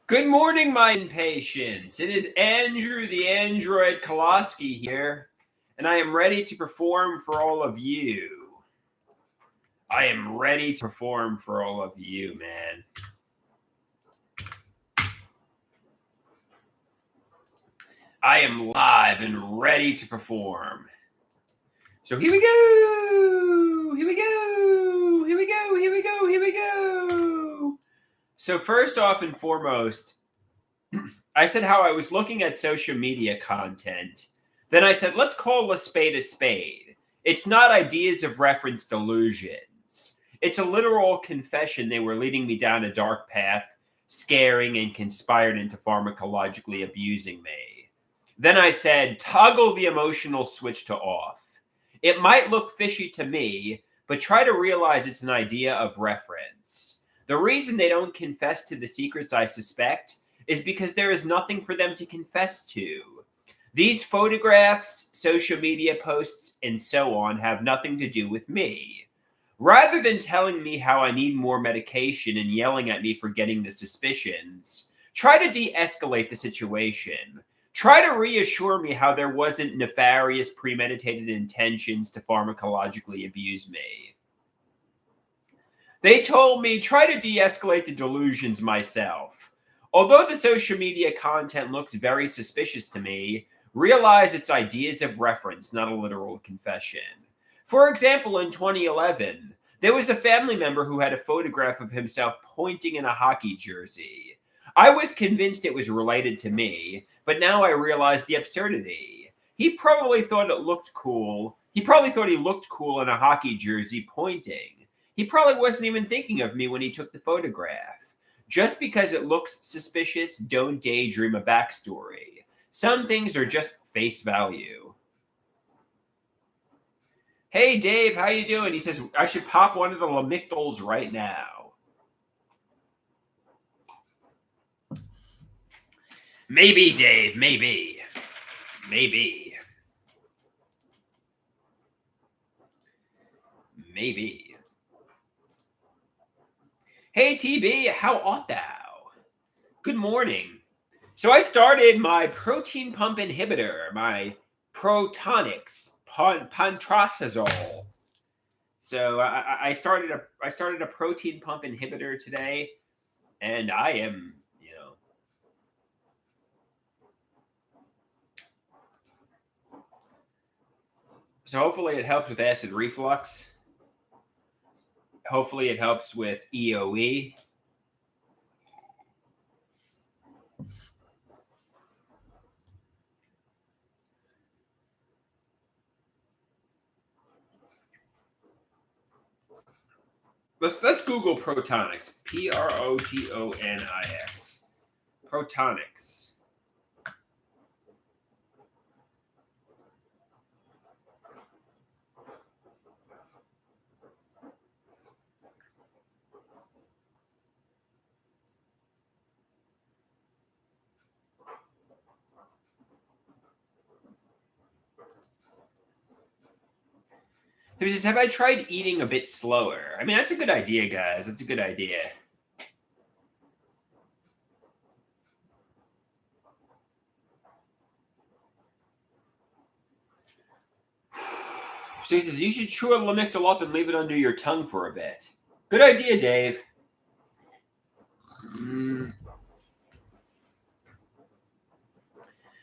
Good morning, my impatience. It is Andrew the Android Koloski here, and I am ready to perform for all of you. I am ready to perform for all of you, man. I am live and ready to perform. So here we go. Here we go. Here we go. Here we go. Here we go. So first off and foremost, I said how I was looking at social media content. Then I said, let's call a spade a spade. It's not ideas of reference delusions. It's a literal confession they were leading me down a dark path, scaring and conspired into pharmacologically abusing me. Then I said, toggle the emotional switch to off. It might look fishy to me, but try to realize it's an idea of reference. The reason they don't confess to the secrets I suspect is because there is nothing for them to confess to. These photographs, social media posts, and so on have nothing to do with me. Rather than telling me how I need more medication and yelling at me for getting the suspicions, try to de-escalate the situation. Try to reassure me how there wasn't nefarious premeditated intentions to pharmacologically abuse me. They told me try to de-escalate the delusions myself. Although the social media content looks very suspicious to me, realize it's ideas of reference, not a literal confession. For example, in 2011, there was a family member who had a photograph of himself pointing in a hockey jersey. I was convinced it was related to me, but now I realize the absurdity. He probably thought it looked cool. He probably thought he looked cool in a hockey jersey pointing. He probably wasn't even thinking of me when he took the photograph. Just because it looks suspicious, don't daydream a backstory. Some things are just face value. Hey Dave, how you doing? He says I should pop one of the Lamictals right now. Maybe, Dave, maybe. Maybe. Maybe. Hey TB, how art thou? Good morning. So I started my protein pump inhibitor, my Protonix Pantrazole. So I started a protein pump inhibitor today, and I am, So hopefully it helps with acid reflux. Hopefully it helps with EOE. Let's Google Protonix. Protonix. Protonix. He says, have I tried eating a bit slower? I mean, that's a good idea, guys. That's a good idea. So he says, you should chew a Lamictal up and leave it under your tongue for a bit. Good idea, Dave.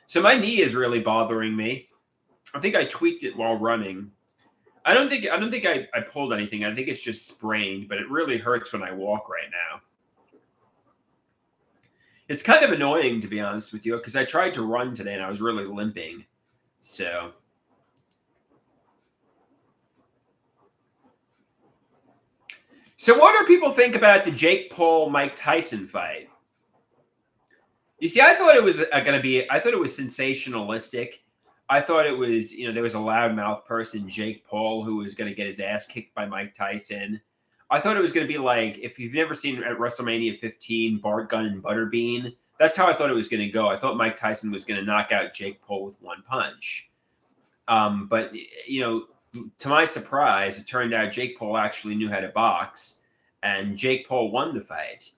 So my knee is really bothering me. I think I tweaked it while running. I don't think I pulled anything. I think it's just sprained, but it really hurts when I walk right now. It's kind of annoying, to be honest with you, because I tried to run today and I was really limping. So what do people think about the Jake Paul Mike Tyson fight? You see, I thought it was I thought it was sensationalistic. I thought it was, there was a loudmouth person, Jake Paul, who was going to get his ass kicked by Mike Tyson. I thought it was going to be like, if you've never seen at WrestleMania 15, Bart Gunn and Butterbean, that's how I thought it was going to go. I thought Mike Tyson was going to knock out Jake Paul with one punch. But, to my surprise, it turned out Jake Paul actually knew how to box, and Jake Paul won the fight.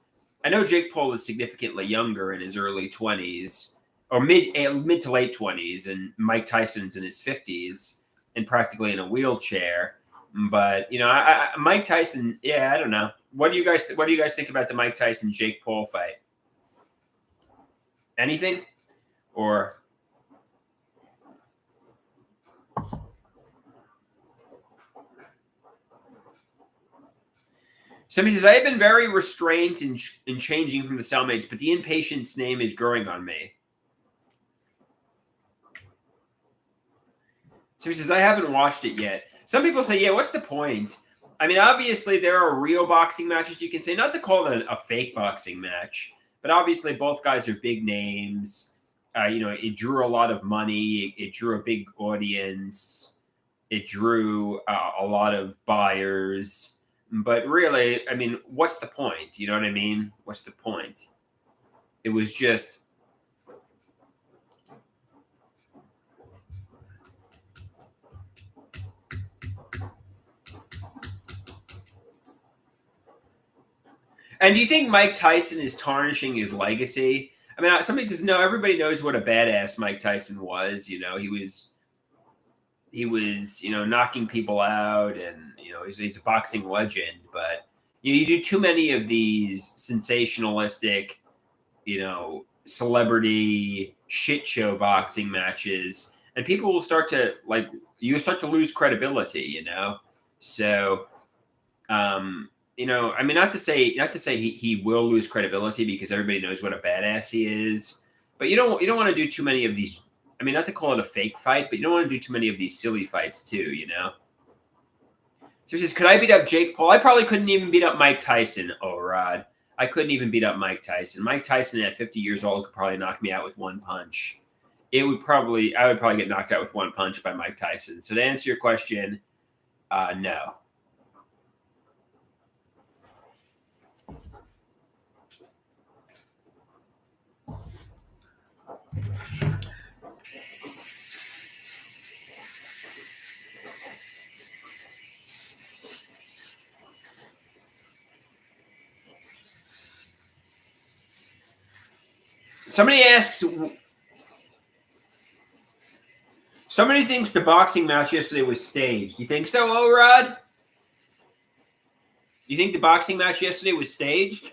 I know Jake Paul is significantly younger in his early 20s or mid to late 20s, and Mike Tyson's in his 50s and practically in a wheelchair. But Mike Tyson, yeah, I don't know. What do you guys think about the Mike Tyson Jake Paul fight? Anything? Or somebody says, I have been very restrained in changing from the cellmates, but the impatient's name is growing on me. Somebody says, I haven't watched it yet. Some people say, yeah, what's the point? I mean, obviously, there are real boxing matches, you can say, not to call it a fake boxing match, but obviously, both guys are big names. It drew a lot of money, it drew a big audience, it drew a lot of buyers. But really, I mean, what's the point? You know what I mean? What's the point? It was just. And do you think Mike Tyson is tarnishing his legacy? I mean, somebody says no. Everybody knows what a badass Mike Tyson was. He was knocking people out, and he's a boxing legend. But you do too many of these sensationalistic, celebrity shit show boxing matches, and people will start to lose credibility. So I mean, not to say he will lose credibility because everybody knows what a badass he is, but you don't want to do too many of these. I mean, not to call it a fake fight, but you don't want to do too many of these silly fights too. So he says, could I beat up Jake Paul? I probably couldn't even beat up Mike Tyson. Oh, Rod, I couldn't even beat up Mike Tyson. Mike Tyson at 50 years old could probably knock me out with one punch. I would probably get knocked out with one punch by Mike Tyson. So to answer your question, no. Somebody asks, somebody thinks the boxing match yesterday was staged. You think so, O-Rod? You think the boxing match yesterday was staged?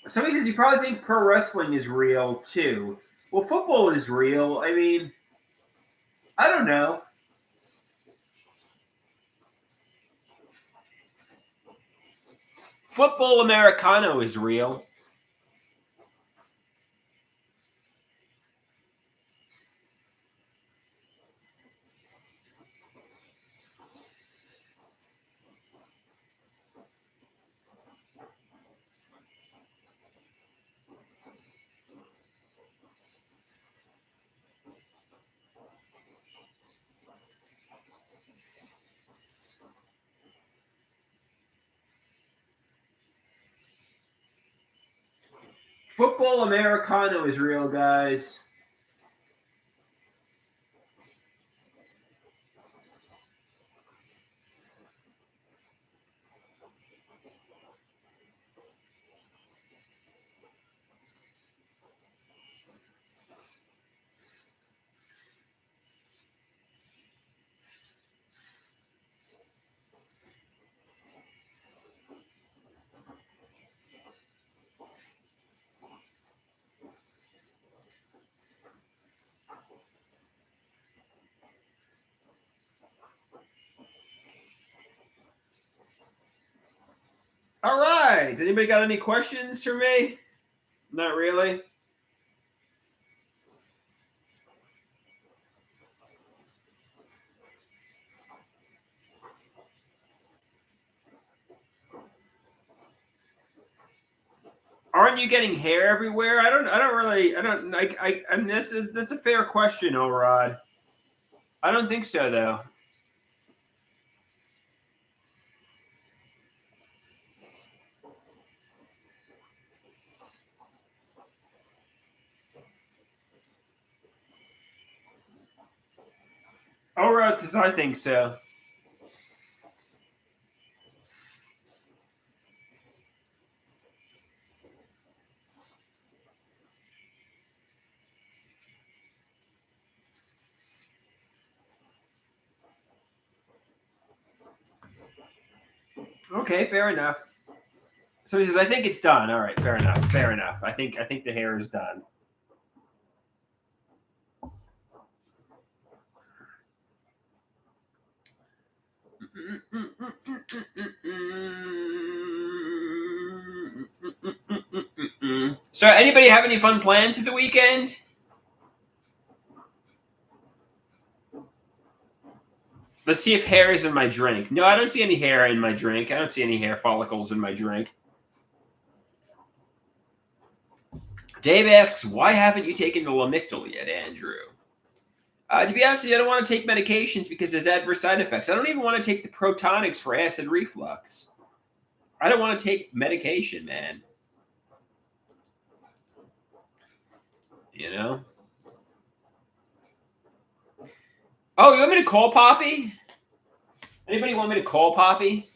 Somebody says you probably think pro wrestling is real too. Well, football is real. I mean, I don't know. Football Americano is real. Football Americano is real, guys. All right. Anybody got any questions for me? Not really. Aren't you getting hair everywhere? I mean, that's a fair question, Rod. I don't think so, though. All right, I think so. Okay, fair enough. So he says, "I think it's done." All right, fair enough. Fair enough. I think the hair is done. So, anybody have any fun plans for the weekend? Let's see if hair is in my drink. No, I don't see any hair in my drink. I don't see any hair follicles in my drink. Dave asks, "Why haven't you taken the Lamictal yet, Andrew?" To be honest with you, I don't want to take medications because there's adverse side effects. I don't even want to take the Protonics for acid reflux. I don't want to take medication, man. You know? Oh, you want me to call Poppy? Anybody want me to call Poppy?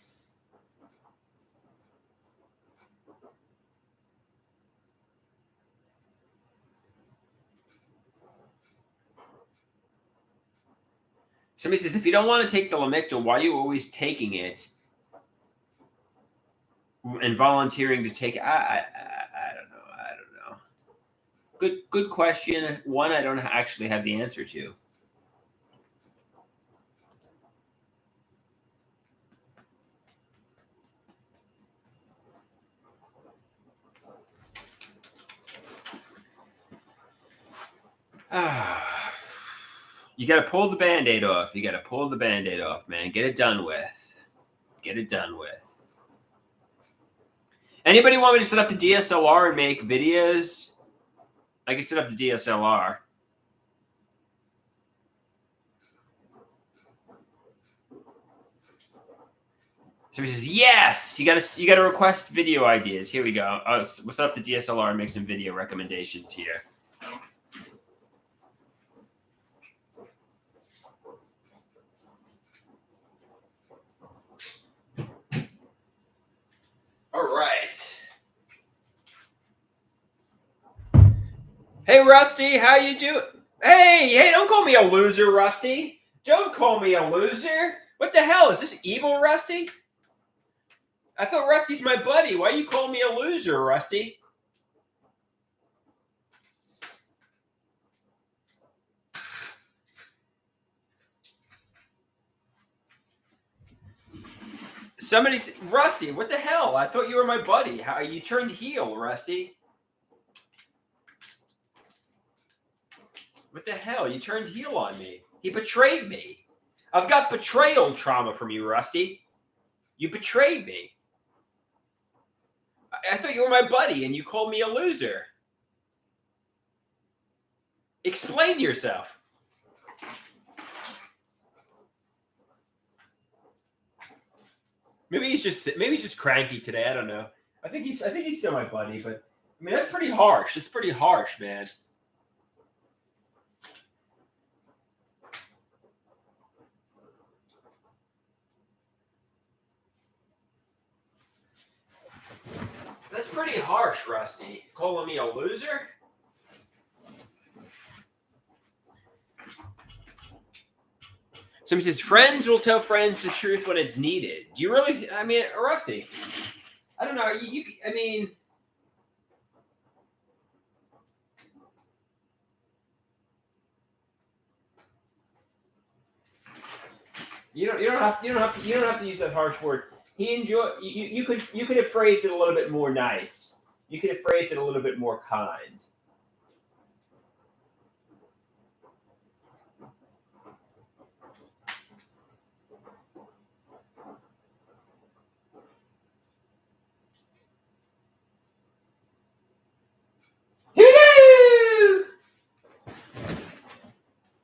Somebody says, if you don't want to take the Lamictal, why are you always taking it and volunteering to take it? I don't know. I don't know. Good question. One I don't actually have the answer to. You got to pull the Band-Aid off. You got to pull the Band-Aid off, man. Get it done with. Get it done with. Anybody want me to set up the DSLR and make videos? I can set up the DSLR. So he says, yes, you gotta request video ideas. Here we go. We'll set up the DSLR and make some video recommendations here. All right. Hey, Rusty, how you doing? Hey, don't call me a loser, Rusty. Don't call me a loser. What the hell? Is this evil, Rusty? I thought Rusty's my buddy. Why you call me a loser, Rusty? Somebody, Rusty, what the hell? I thought you were my buddy. How you turned heel, Rusty? What the hell? You turned heel on me. He betrayed me. I've got betrayal trauma from you, Rusty. You betrayed me. I thought you were my buddy and you called me a loser. Explain yourself. Maybe he's just cranky today. I don't know. I think he's still my buddy, but I mean that's pretty harsh. It's pretty harsh, man. That's pretty harsh, Rusty. Calling me a loser? Somebody says, friends will tell friends the truth when it's needed. Do you really? I mean, Rusty, I don't know. I mean, you don't have to use that harsh word. You could have phrased it a little bit more nice. You could have phrased it a little bit more kind.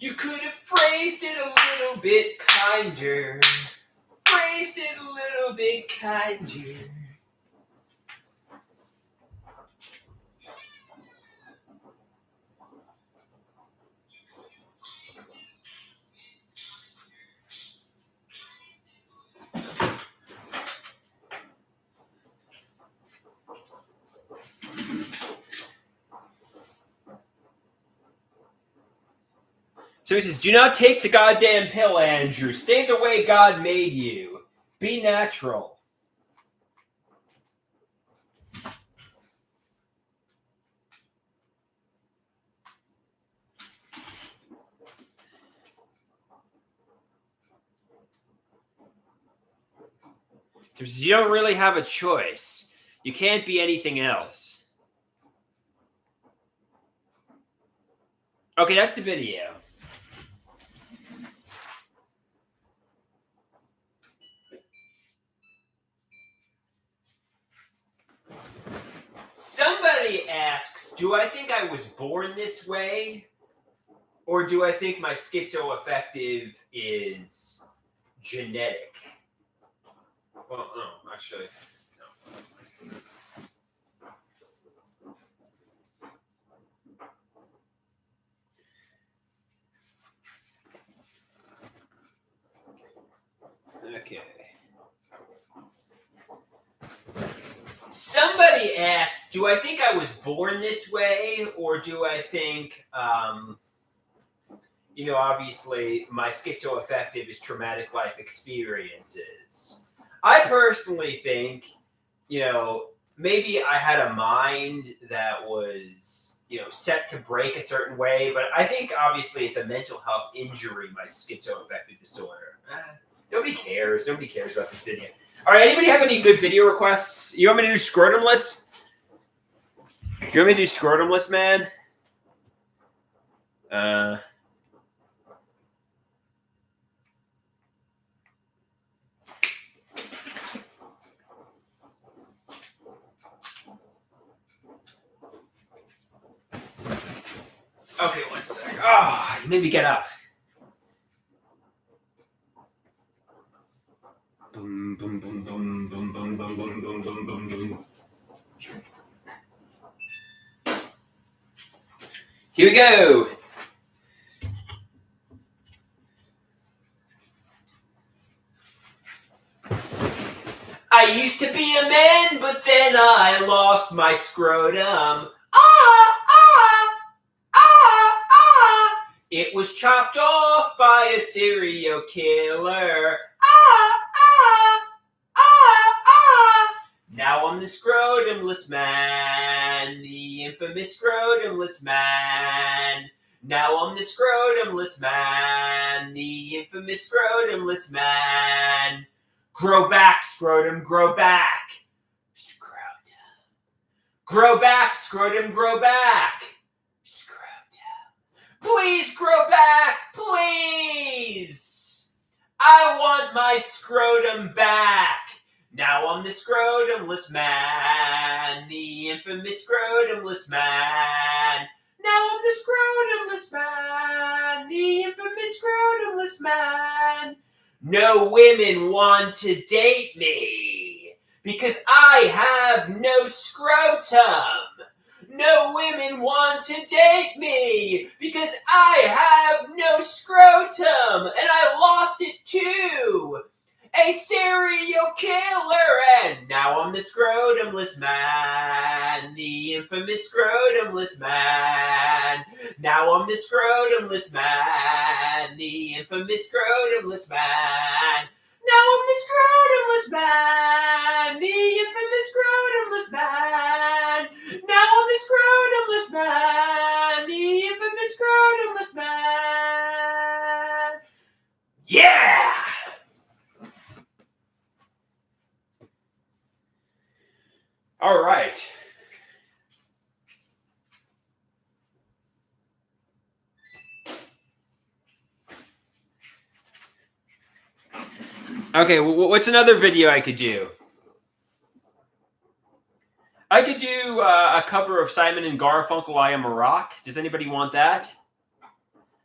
You could have phrased it a little bit kinder. Phrased it a little bit kinder. So he says, do not take the goddamn pill, Andrew. Stay the way God made you. Be natural. So he says, you don't really have a choice. You can't be anything else. Okay, that's the video. Somebody asks, do I think I was born this way? Or do I think my schizoaffective is genetic? Well, no, actually, no. Okay. Somebody asked, do I think I was born this way, or do I think, obviously my schizoaffective is traumatic life experiences? I personally think, maybe I had a mind that was, set to break a certain way, but I think obviously it's a mental health injury, my schizoaffective disorder. Nobody cares. Nobody cares about this video. All right, anybody have any good video requests? You want me to do scrotumless? You want me to do scrotumless, man? Okay, one sec. Oh, you made me get up. Boom, boom, boom, boom, boom, boom, boom, boom, boom, boom, boom, boom. Here we go. I used to be a man, but then I lost my scrotum. It was chopped off by a serial killer. Now I'm the scrotumless man, the infamous scrotumless man. Now I'm the scrotumless man, the infamous scrotumless man. Grow back, scrotum, grow back. Scrotum. Grow back, scrotum, grow back. Please grow back, please. I want my scrotum back. Now I'm the scrotumless man, the infamous scrotumless man. Now I'm the scrotumless man, the infamous scrotumless man. No women want to date me because I have no scrotum. No women want to date me because I have no scrotum and I lost it to a serial killer. And now I'm the scrotumless man, the infamous scrotumless man. Now I'm the scrotumless man, the infamous scrotumless man. Now I'm the scrotumless man, the infamous scrotumless man. Now I'm the scrotumless man, the infamous scrotumless man. Yeah! All right. Okay, what's another video I could do? I could do a cover of Simon and Garfunkel, I Am a Rock. Does anybody want that?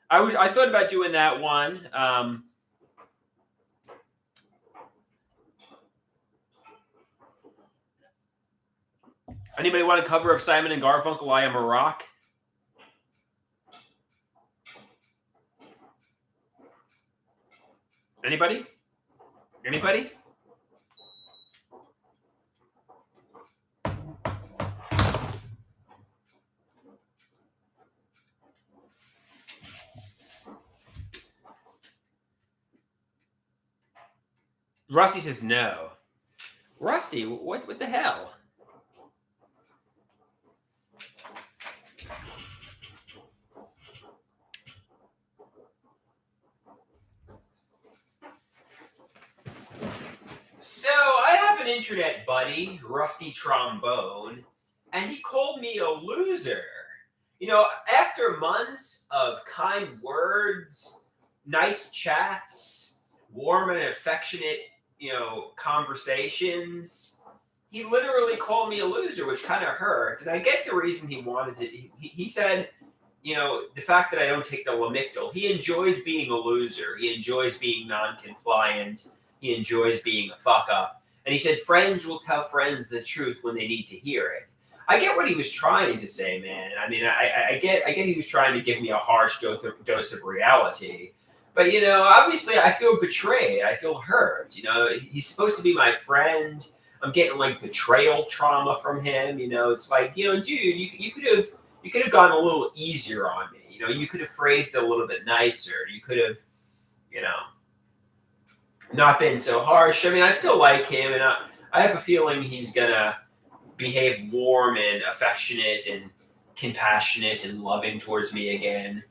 I thought about doing that one. Anybody want a cover of Simon and Garfunkel, I Am a Rock? Anybody? Anybody? Rusty says no. Rusty, what the hell? So, I have an internet buddy, Rusty Trombone, and he called me a loser. You know, after months of kind words, nice chats, warm and affectionate, conversations, he literally called me a loser, which kind of hurt. And I get the reason he wanted to. He said, the fact that I don't take the Lamictal, he enjoys being a loser. He enjoys being non-compliant. He enjoys being a fuck up. And he said, friends will tell friends the truth when they need to hear it. I get what he was trying to say, man. I mean, I get he was trying to give me a harsh dose of reality. But, obviously I feel betrayed. I feel hurt. He's supposed to be my friend. I'm getting like betrayal trauma from him. It's like, dude, you could have gone a little easier on me. You could have phrased it a little bit nicer. You could have, not been so harsh. I mean, I still like him, and I have a feeling he's gonna behave warm and affectionate and compassionate and loving towards me again,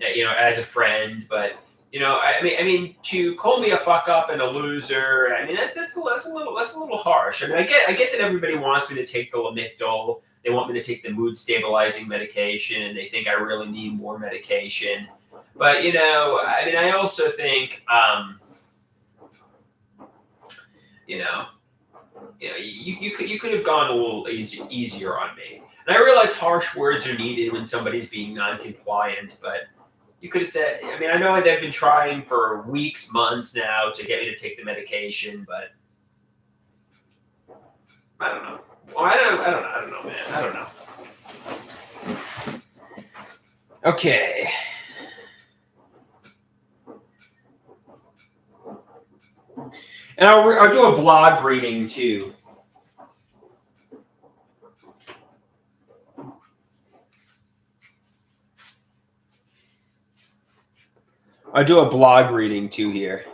as a friend. But I mean, to call me a fuck up and a loser, I mean, that's a little harsh. I mean, I get that everybody wants me to take the Lamictal. They want me to take the mood stabilizing medication, and they think I really need more medication. But I mean, I also think, you could have gone a little easier on me. And I realize harsh words are needed when somebody's being non-compliant, but you could have said, I mean, I know they've been trying for weeks, months now to get me to take the medication, but I don't know. Well, I don't know, man. I don't know. Okay. And I'll do a blog reading too. I'll do a blog reading too here.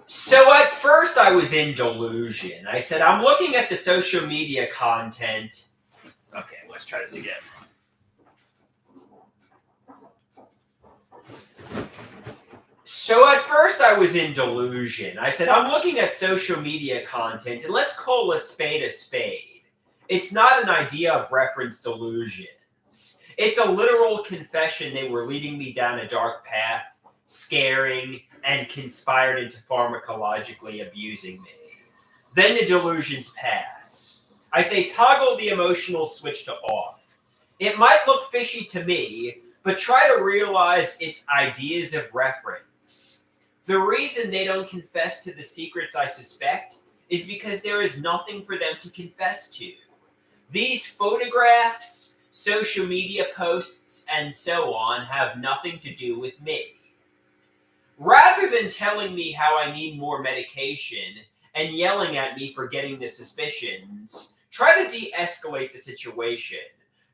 So at first I was in delusion. I said, I'm looking at the social media content. Okay, let's try this again. So at first I was in delusion. I said, I'm looking at social media content, and let's call a spade a spade. It's not an idea of reference delusions. It's a literal confession they were leading me down a dark path, scaring, and conspired into pharmacologically abusing me. Then the delusions pass. I say toggle the emotional switch to off. It might look fishy to me, but try to realize its ideas of reference. The reason they don't confess to the secrets I suspect is because there is nothing for them to confess to. These photographs, social media posts, and so on have nothing to do with me. Rather than telling me how I need more medication and yelling at me for getting the suspicions, try to de-escalate the situation.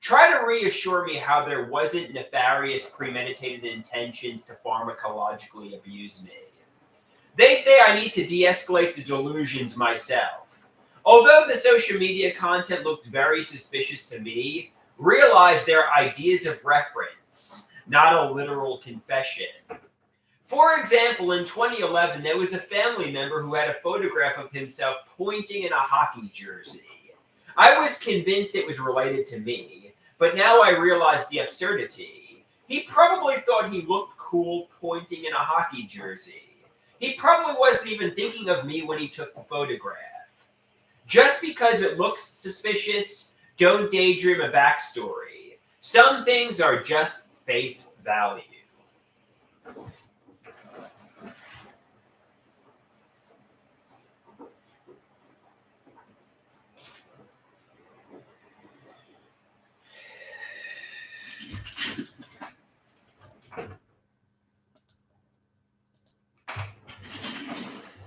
Try to reassure me how there wasn't nefarious premeditated intentions to pharmacologically abuse me. They say I need to de-escalate the delusions myself. Although the social media content looked very suspicious to me, realize they're ideas of reference, not a literal confession. For example, in 2011, there was a family member who had a photograph of himself pointing in a hockey jersey. I was convinced it was related to me, but now I realize the absurdity. He probably thought he looked cool pointing in a hockey jersey. He probably wasn't even thinking of me when he took the photograph. Just because it looks suspicious, don't daydream a backstory. Some things are just face value.